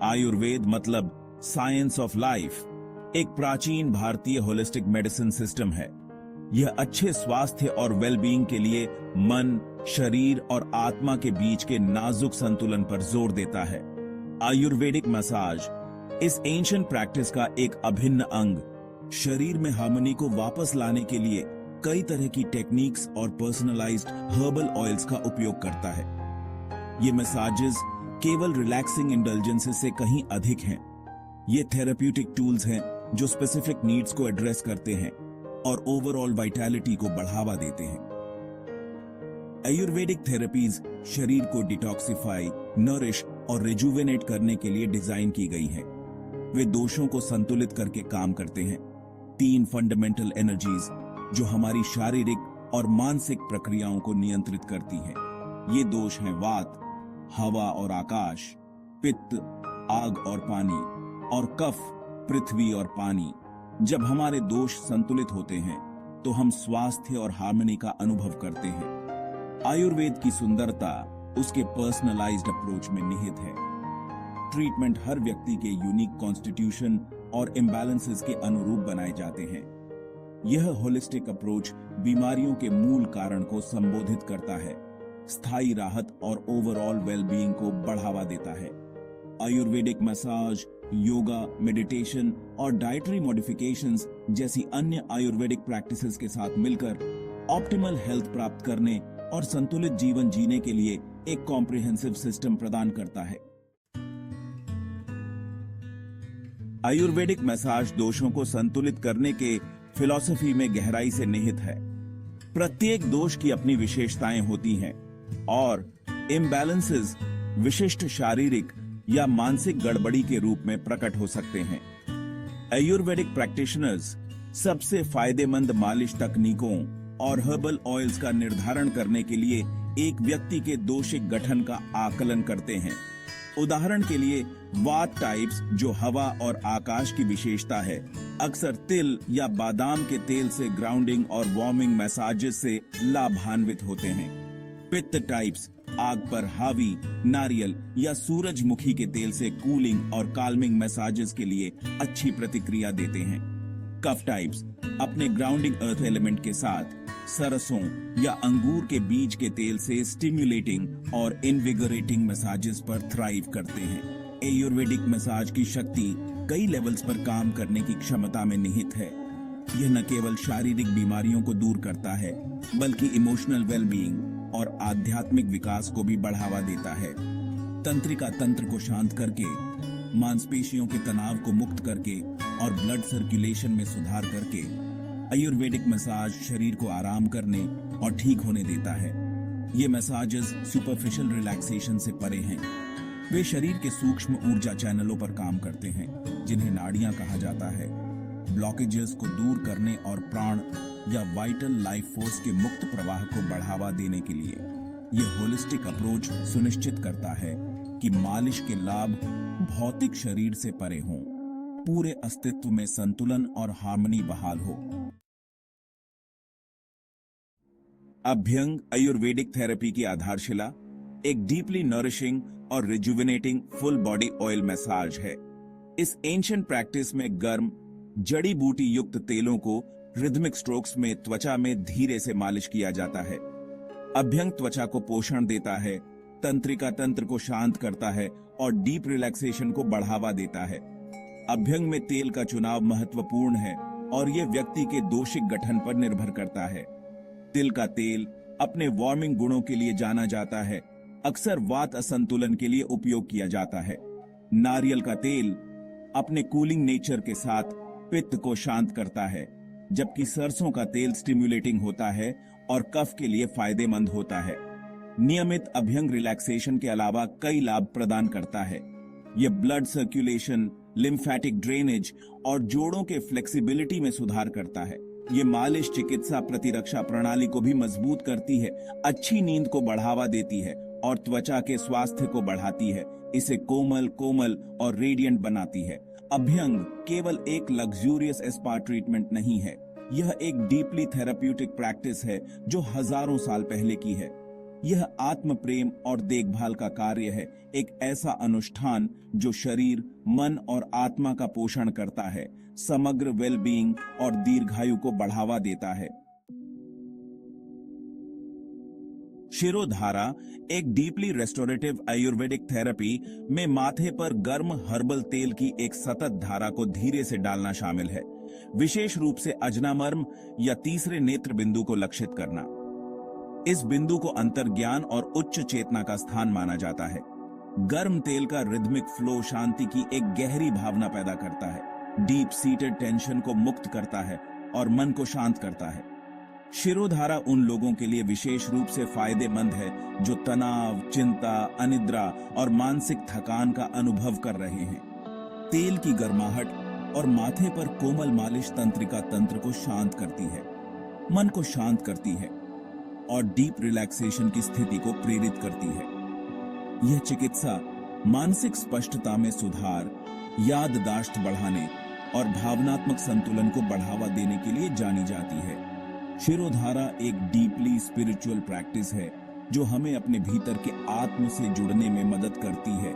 आयुर्वेद मतलब science of life एक प्राचीन भारतीय होलिस्टिक मेडिसिन सिस्टम है। यह अच्छे स्वास्थ्य और वेलबींग के लिए मन, शरीर और आत्मा के बीच के नाजुक संतुलन पर जोर देता है। आयुर्वेदिक मसाज इस एंशिएंट प्रैक्टिस का एक अभिन्न अंग शरीर में हार्मनी को वापस लाने के लिए कई तरह की टेक्निक्स और पर्सनलाइज्ड हर्बल ऑयल्स का उपयोग करता है। ये मसाजेस केवल रिलैक्सिंग इंडल्जेंसेस से कहीं अधिक हैं। ये थेरेप्यूटिक टूल्स हैं जो स्पेसिफिक नीड्स को एड्रेस करते हैं और ओवरऑल वाइटैलिटी को बढ़ावा देते हैं। आयुर्वेदिक थेरेपीज शरीर को डिटॉक्सिफाई, नरिश और रिजुवेनेट करने के लिए डिजाइन की गई हैं। वे दोषों को संतुलित करके काम करते हैं। 3 फंडामेंटल एनर्जीज जो हमारी शारीरिक और मानसिक प्रक्रियाओं को नियंत्रित करती हैं। ये दोष हैं वात, हवा और आकाश, पित्त, आग और पानी, और कफ, पृथ्वी और पानी। जब हमारे दोष संतुलित होते हैं तो हम स्वास्थ्य और हार्मनी का अनुभव करते हैं। आयुर्वेद की सुंदरता उसके पर्सनलाइज्ड अप्रोच में निहित है। ट्रीटमेंट हर व्यक्ति के यूनिक कॉन्स्टिट्यूशन और इम्बैलेंसेस के अनुरूप बनाए जाते हैं। यह होलिस्टिक अप्रोच बीमारियों के मूल कारण को संबोधित करता है, स्थायी राहत और ओवरऑल वेलबीइंग को बढ़ावा देता है। आयुर्वेदिक मसाज, योगा, मेडिटेशन और डाइटरी मॉडिफिकेशंस जैसी अन्य आयुर्वेदिक प्रैक्टिसेस के साथ मिलकर ऑप्टिमल हेल्थ प्राप्त करने और संतुलित जीवन जीने के लिए एक कॉम्प्रिहेंसिव सिस्टम प्रदान करता है। आयुर्वेदिक मसाज दोषों को संतुलित करने के फिलॉसफी में गहराई से निहित है। प्रत्येक दोष की अपनी विशेषताएं होती हैं और इम्बैलेंसेस विशिष्ट शारीरिक या मानसिक गड़बड़ी के रूप में प्रकट हो सकते हैं। आयुर्वेदिक प्रैक्टिशनर्स सबसे फायदेमंद मालिश तकनीकों और हर्बल ऑयल्स का निर्धारण करने के लिए एक व्यक्ति के दोषिक गठन का आकलन करते हैं। उदाहरण के लिए वात टाइप्स जो हवा और आकाश की विशेषता है, अक्सर तिल या बादाम के तेल से ग्राउंडिंग और वार्मिंग मसाजेस से लाभान्वित होते हैं। पित्त टाइप्स आग पर हावी, नारियल या सूरजमुखी के तेल से कूलिंग और काल्मिंग मसाजेस के लिए अच्छी प्रतिक्रिया देते हैं। कफ टाइप्स अपने ग्राउंडिंग अर्थ एलिमेंट के साथ सरसों या अंगूर के बीज के तेल से स्टिम्युलेटिंग और इनविगोरेटिंग मसाजेस पर थ्राइव करते हैं। आयुर्वेदिक मसाज की शक्ति कई लेवल्स पर काम करने की क्षमता में निहित है। यह न केवल शारीरिक बीमारियों को दूर करता है, बल्कि इमोशनल वेलबीइंग और आध्यात्मिक विकास को भी बढ़ावा देता है। तंत्रिका तंत्र को शांत करके, मांसपेशियों के तनाव को मुक्त करके और ब्लड सर्कुलेशन में सुधार करके आयुर्वेदिक मसाज शरीर को आराम करने और ठीक होने देता है। ये मसाजेस सुपरफिशियल रिलैक्सेशन से परे हैं। वे शरीर के सूक्ष्म ऊर्जा चैनलों पर काम करते हैं, जिन्हें नाड़ियां कहा जाता है। ब्लॉकेजेस को दूर करने और प्राण या वाइटल लाइफ फोर्स के मुक्त प्रवाह को बढ़ावा देने के लिए यह होलिस्टिक अप्रोच सुनिश्चित करता है कि मालिश के लाभ भौतिक शरीर से परे हों, पूरे अस्तित्व में संतुलन और हार्मनी बहाल हो। अभ्यंग आयुर्वेदिक थेरेपी की आधारशिला एक डीपली नरिशिंग और rejuvenating full body oil massage है। इस एंशिएंट प्रैक्टिस में गर्म जड़ी बूटी युक्त तेलों को रिदमिक स्ट्रोक्स में त्वचा में धीरे से मालिश किया जाता है। अभ्यंग त्वचा को पोषण देता है, तंत्रिका तंत्र को शांत करता है और डीप रिलैक्सेशन को बढ़ावा देता है। अभ्यंग में तेल का चुनाव महत्वपूर्ण है और यह व्यक्ति के दोषिक गठन पर निर्भर करता है। तिल का तेल अपने वार्मिंग गुणों के लिए जाना जाता है, अक्सर वात असंतुलन के लिए उपयोग किया जाता है। नारियल का तेल अपने कूलिंग नेचर के साथ पित्त को शांत करता है, जबकि सरसों का तेल स्टिम्युलेटिंग होता है और कफ के लिए फायदेमंद होता है। नियमित अभ्यंग रिलैक्सेशन के अलावा कई लाभ प्रदान करता है। यह ब्लड सर्कुलेशन, लिम्फेटिक ड्रेनेज और जोड़ों के फ्लेक्सिबिलिटी में सुधार करता है। ये मालिश चिकित्सा प्रतिरक्षा प्रणाली को भी मजबूत करती है, अच्छी नींद को बढ़ावा देती है और त्वचा के स्वास्थ्य को बढ़ाती है। इसे कोमल और रेडिएंट बनाती है। अभ्यंग केवल एक लग्जूरियस स्पा ट्रीटमेंट नहीं है, यह एक डीपली थेरेप्यूटिक प्रैक्टिस है जो हजारों साल पहले की है। यह आत्म प्रेम और देखभाल का कार्य है, एक ऐसा अनुष्ठान जो शरीर, मन और आत्मा का पोषण करता है, समग्र वेलबीइंग और दीर्घायु को बढ़ावा देता है। शिरोधारा एक डीपली रेस्टोरेटिव आयुर्वेदिक थेरेपी में माथे पर गर्म हर्बल तेल की एक सतत धारा को धीरे से डालना शामिल है, विशेष रूप से अजनामर्म या तीसरे नेत्र बिंदु को लक्षित करना। इस बिंदु को अंतर्ज्ञान और उच्च चेतना का स्थान माना जाता है। गर्म तेल का रिदमिक फ्लो शांति की एक गहरी भावना पैदा करता है, डीप सीटेड टेंशन को मुक्त करता है और मन को शांत करता है। शिरोधारा उन लोगों के लिए विशेष रूप से फायदेमंद है जो तनाव, चिंता, अनिद्रा और मानसिक थकान का अनुभव कर रहे हैं। तेल की गर्माहट और माथे पर कोमल मालिश तंत्रिका तंत्र को शांत करती है, मन को शांत करती है और डीप रिलैक्सेशन की स्थिति को प्रेरित करती है। यह चिकित्सा मानसिक स्पष्टता में सुधार, याददाश्त बढ़ाने और भावनात्मक संतुलन को बढ़ावा देने के लिए जानी जाती है। शिरोधारा एक डीपली स्पिरिचुअल प्रैक्टिस है जो हमें अपने भीतर के आत्म से जुड़ने में मदद करती है,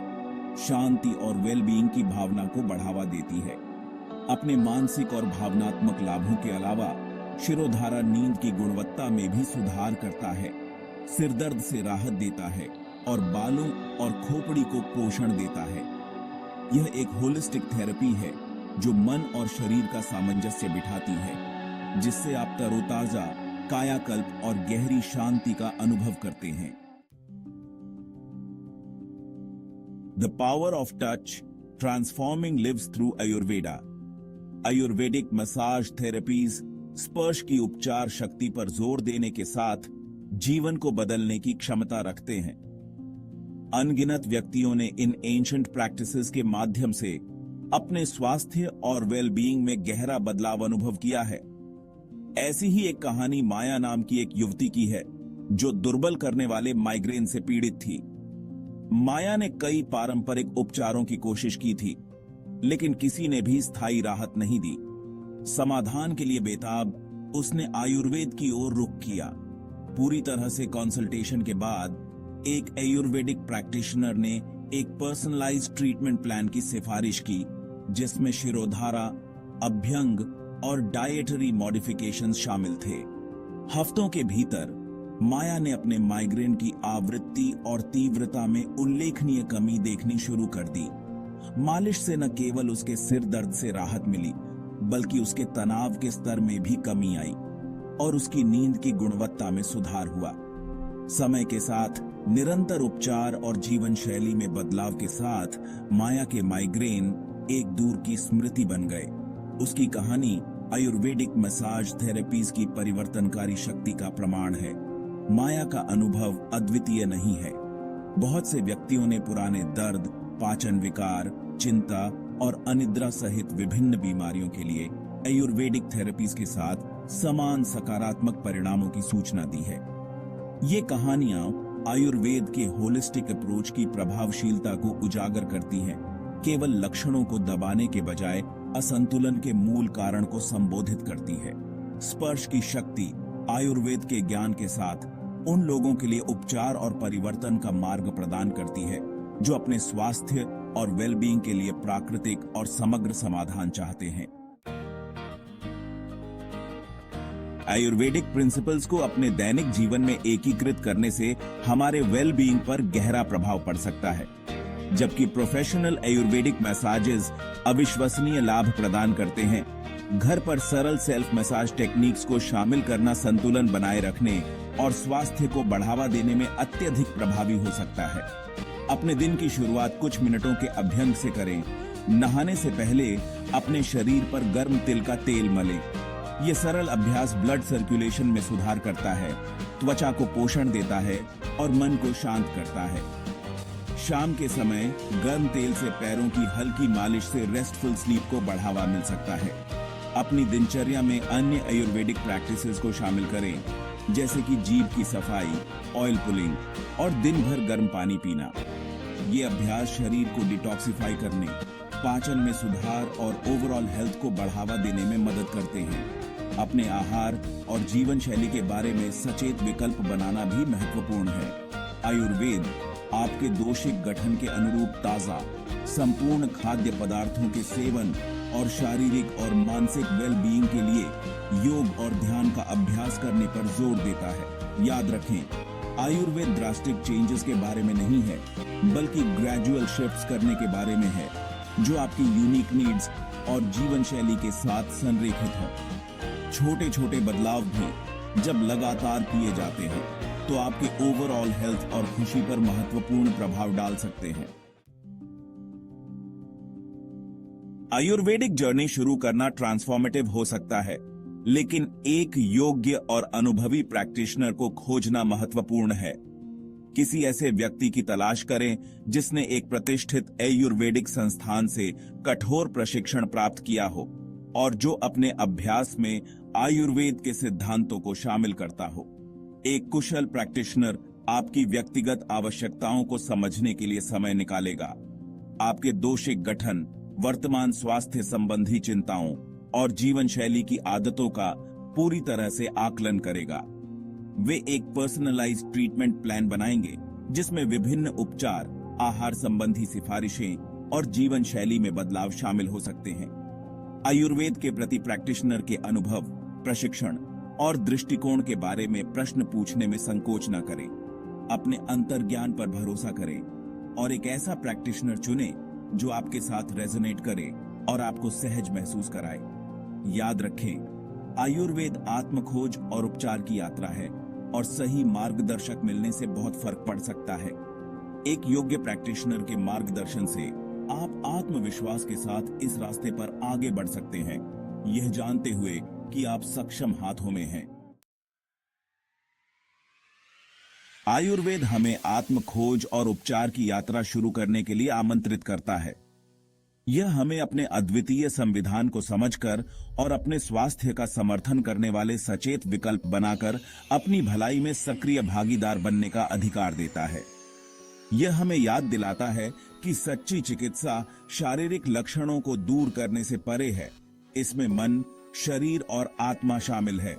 शांति और वेलबीइंग की भावना को बढ़ावा देती है। अपने मानसिक और भावनात्मक लाभों के अलावा शिरोधारा नींद की गुणवत्ता में भी सुधार करता है, सिरदर्द से राहत देता है और बालों और खोपड़ी को पोषण देता है। यह एक होलिस्टिक थेरेपी है जो मन और शरीर का सामंजस्य बिठाती है, जिससे आप तरोताजा, कायाकल्प और गहरी शांति का अनुभव करते हैं। The power of touch transforming lives through Ayurveda. Ayurvedic massage therapies स्पर्श की उपचार शक्ति पर जोर देने के साथ जीवन को बदलने की क्षमता रखते हैं। अनगिनत व्यक्तियों ने इन एंशिएंट प्रैक्टिसेस के माध्यम से अपने स्वास्थ्य और वेलबीइंग में गहरा बदलाव अनुभव किया है। ऐसी ही एक कहानी माया नाम की एक युवती की है जो दुर्बल करने वाले माइग्रेन से पीड़ित थी। माया ने कई पारंपरिक उपचारों की कोशिश की थी, लेकिन किसी ने भी स्थायी राहत नहीं दी। समाधान के लिए बेताब उसने आयुर्वेद की ओर रुख किया। पूरी तरह से कंसल्टेशन के बाद एक आयुर्वेदिक प्रैक्टिशनर ने एक पर्सनलाइज्ड ट्रीटमेंट प्लान की सिफारिश की, जिसमें शिरोधारा, अभ्यंग और डाइटरी मॉडिफिकेशंस शामिल थे। हफ्तों के भीतर माया ने अपने माइग्रेन की आवृत्ति और तीव्रता में उल्लेखनीय कमी देखनी शुरू कर दी। मालिश से न केवल उसके सिर दर्द से राहत मिली, बल्कि उसके तनाव के स्तर में भी कमी आई और उसकी नींद की गुणवत्ता में सुधार हुआ। समय के साथ निरंतर उपचार और जीवन शैली में बदलाव के साथ माया के माइग्रेन एक दूर की स्मृति बन गए। उसकी कहानी आयुर्वेदिक मसाज थेरेपीज की परिवर्तनकारी शक्ति का प्रमाण है। माया का अनुभव अद्वितीय नहीं है। बहुत से व्यक्तियों ने पुराने दर्द, पाचन विकार, चिंता और अनिद्रा सहित विभिन्न बीमारियों के लिए आयुर्वेदिक थेरेपीज के साथ समान सकारात्मक परिणामों की सूचना दी है। ये कहानियां आयुर्वेद के होलिस्टिक अप्रोच की प्रभावशीलता को उजागर करती हैं, केवल लक्षणों को दबाने के बजाय असंतुलन के मूल कारण को संबोधित करती है। स्पर्श की शक्ति आयुर्वेद के ज्ञान के साथ उन लोगों के लिए उपचार और परिवर्तन का मार्ग प्रदान करती है जो अपने स्वास्थ्य और वेलबीइंग के लिए प्राकृतिक और समग्र समाधान चाहते हैं। आयुर्वेदिक प्रिंसिपल्स को अपने दैनिक जीवन में एकीकृत करने से हमारे वेलबीइंग पर गहरा प्रभाव पड़ सकता है। जबकि प्रोफेशनल आयुर्वेदिक मसाजेस अविश्वसनीय लाभ प्रदान करते हैं, घर पर सरल सेल्फ मसाज टेक्निक्स को शामिल करना संतुलन बनाए रखने और स्वास्थ्य को बढ़ावा देने में अत्यधिक प्रभावी हो सकता है। अपने दिन की शुरुआत कुछ मिनटों के अभ्यंग से करें। नहाने से पहले अपने शरीर पर गर्म तिल का तेल मलें। ये सरल अभ्यास ब्लड सर्कुलेशन में सुधार करता है, त्वचा को पोषण देता है और मन को शांत करता है। शाम के समय गर्म तेल से पैरों की हल्की मालिश से रेस्टफुल स्लीप को बढ़ावा मिल सकता है। अपनी दिनचर्या में अन्य आयुर्वेदिक प्रैक्टिसेस को शामिल करें, जैसे कि जीभ की सफाई, ऑयल पुलिंग और दिन भर गर्म पानी पीना। ये अभ्यास शरीर को डिटॉक्सिफाई करने, पाचन में सुधार और ओवरऑल हेल्थ को बढ़ावा देने में मदद करते हैं। अपने आहार और जीवन शैली के बारे में सचेत विकल्प बनाना भी महत्वपूर्ण है। आयुर्वेद आपके दोषिक गठन के अनुरूप ताजा संपूर्ण खाद्य पदार्थों के सेवन और शारीरिक और मानसिक वेलबीइंग के लिए योग और ध्यान का अभ्यास करने पर जोर देता है। याद रखें, आयुर्वेद ड्रास्टिक चेंजेस के बारे में नहीं है, बल्कि ग्रेजुअल शिफ्ट्स करने के बारे में है, जो आपकी यूनिक नीड्स और जीवन शैली के साथ संरेखित है। छोटे छोटे बदलाव भी जब लगातार किए जाते हैं तो आपके ओवरऑल हेल्थ और खुशी पर महत्वपूर्ण प्रभाव डाल सकते हैं। आयुर्वेदिक जर्नी शुरू करना ट्रांसफॉर्मेटिव हो सकता है, लेकिन एक योग्य और अनुभवी प्रैक्टिशनर को खोजना महत्वपूर्ण है। किसी ऐसे व्यक्ति की तलाश करें जिसने एक प्रतिष्ठित आयुर्वेदिक संस्थान से कठोर प्रशिक्षण प्राप्त किया हो और जो अपने अभ्यास में आयुर्वेद के सिद्धांतों को शामिल करता हो। एक कुशल प्रैक्टिशनर आपकी व्यक्तिगत आवश्यकताओं को समझने के लिए समय निकालेगा, आपके दोषिक गठन, वर्तमान स्वास्थ्य संबंधी चिंताओं और जीवन शैली की आदतों का पूरी तरह से आकलन करेगा। वे एक पर्सनलाइज्ड ट्रीटमेंट प्लान बनाएंगे जिसमें विभिन्न उपचार, आहार संबंधी सिफारिशें और जीवन शैली में बदलाव शामिल हो सकते हैं। आयुर्वेद के प्रति प्रैक्टिशनर के अनुभव, प्रशिक्षण और दृष्टिकोण के बारे में प्रश्न पूछने में संकोच न करें। अपने अंतर्ज्ञान पर भरोसा करें और एक ऐसा प्रैक्टिशनर चुनें जो आपके साथ रेजोनेट करे और आपको सहज महसूस कराए। याद रखें, आयुर्वेद आत्मखोज और उपचार की यात्रा है और सही मार्गदर्शक मिलने से बहुत फर्क पड़ सकता है। एक योग्य प्रैक्टिशनर के मार्गदर्शन से आप आत्मविश्वास के साथ इस रास्ते पर आगे बढ़ सकते हैं, यह जानते हुए कि आप सक्षम हाथों में हैं। आयुर्वेद हमें आत्मखोज और उपचार की यात्रा शुरू करने के लिए आमंत्रित करता है। यह हमें अपने अद्वितीय संविधान को समझकर और अपने स्वास्थ्य का समर्थन करने वाले सचेत विकल्प बनाकर अपनी भलाई में सक्रिय भागीदार बनने का अधिकार देता है। यह हमें याद दिलाता है कि सच्ची चिकित्सा शारीरिक लक्षणों को दूर करने से परे है। इसमें मन, शरीर और आत्मा शामिल है।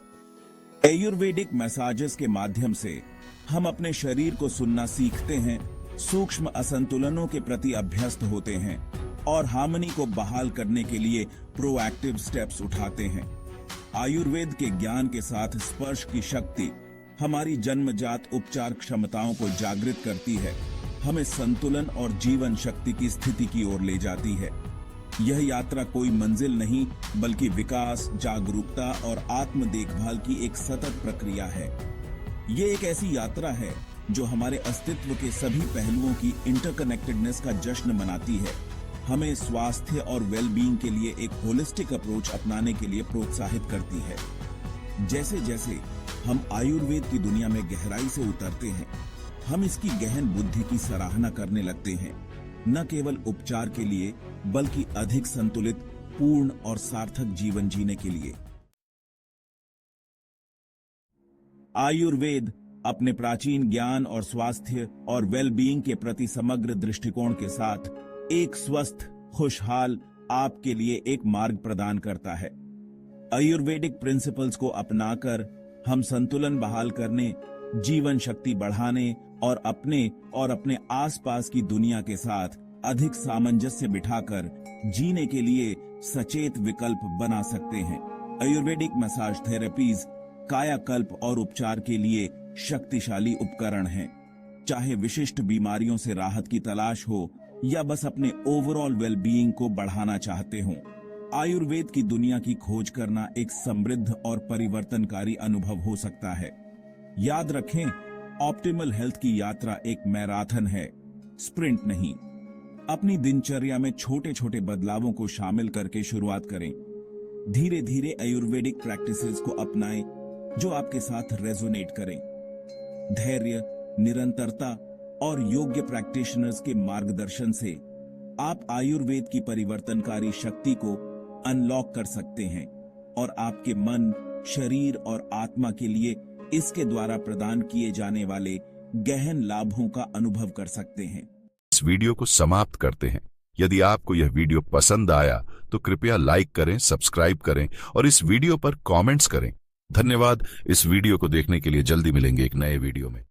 आयुर्वेदिक मसाजेस के माध्यम से हम अपने शरीर को सुनना सीखते हैं, सूक्ष्म असंतुलनों के प्रति अभ्यस्त होते हैं और हार्मनी को बहाल करने के लिए प्रोएक्टिव स्टेप्स उठाते हैं। आयुर्वेद के ज्ञान के साथ स्पर्श की शक्ति हमारी जन्मजात उपचार क्षमताओं को जागृत करती है, हमें संतुलन और जीवन शक्ति की स्थिति की ओर ले जाती है। यह यात्रा कोई मंजिल नहीं, बल्कि विकास, जागरूकता और आत्म देखभाल की एक सतत प्रक्रिया है। ये एक ऐसी यात्रा है जो हमारे अस्तित्व के सभी पहलुओं की इंटरकनेक्टेडनेस का जश्न मनाती है, हमें स्वास्थ्य और वेलबीइंग के लिए एक होलिस्टिक अप्रोच अपनाने के लिए प्रोत्साहित करती है। जैसे जैसे हम आयुर्वेद की दुनिया में गहराई से उतरते हैं, हम इसकी गहन बुद्धि की सराहना करने लगते हैं, न केवल उपचार के लिए बल्कि अधिक संतुलित, पूर्ण और सार्थक जीवन जीने के लिए। आयुर्वेद अपने प्राचीन ज्ञान और स्वास्थ्य और वेलबीइंग के प्रति समग्र दृष्टिकोण के साथ एक स्वस्थ, खुशहाल आपके लिए एक मार्ग प्रदान करता है। आयुर्वेदिक प्रिंसिपल्स को अपनाकर हम संतुलन बहाल करने, जीवन शक्ति बढ़ाने और अपने आसपास की दुनिया के साथ अधिक सामंजस्य बिठाकर जीने के लिए सचेत विकल्प बना सकते हैं। आयुर्वेदिक मसाज थेरेपीज कायाकल्प और उपचार के लिए शक्तिशाली उपकरण हैं। चाहे विशिष्ट बीमारियों से राहत की तलाश हो या बस अपने ओवरऑल वेलबीइंग को बढ़ाना चाहते हो, आयुर्वेद की दुनिया की खोज करना एक समृद्ध और परिवर्तनकारी अनुभव हो सकता है। याद रखें, ऑप्टिमल हेल्थ की यात्रा एक मैराथन है, स्प्रिंट नहीं। अपनी दिनचर्या में छोटे छोटे बदलावों को शामिल करके शुरुआत करें। धीरे धीरे आयुर्वेदिक प्रैक्टिसेस को अपनाएं जो आपके साथ रेजोनेट करें। धैर्य, निरंतरता और योग्य प्रैक्टिशनर्स के मार्गदर्शन से आप आयुर्वेद की परिवर्तनकारी शक्ति को अनलॉक कर सकते हैं और आपके मन, शरीर और आत्मा के लिए इसके द्वारा प्रदान किए जाने वाले गहन लाभों का अनुभव कर सकते हैं। इस वीडियो को समाप्त करते हैं। यदि आपको यह वीडियो पसंद आया तो कृपया लाइक करें, सब्सक्राइब करें और इस वीडियो पर कमेंट्स करें। धन्यवाद। इस वीडियो को देखने के लिए जल्दी मिलेंगे एक नए वीडियो में।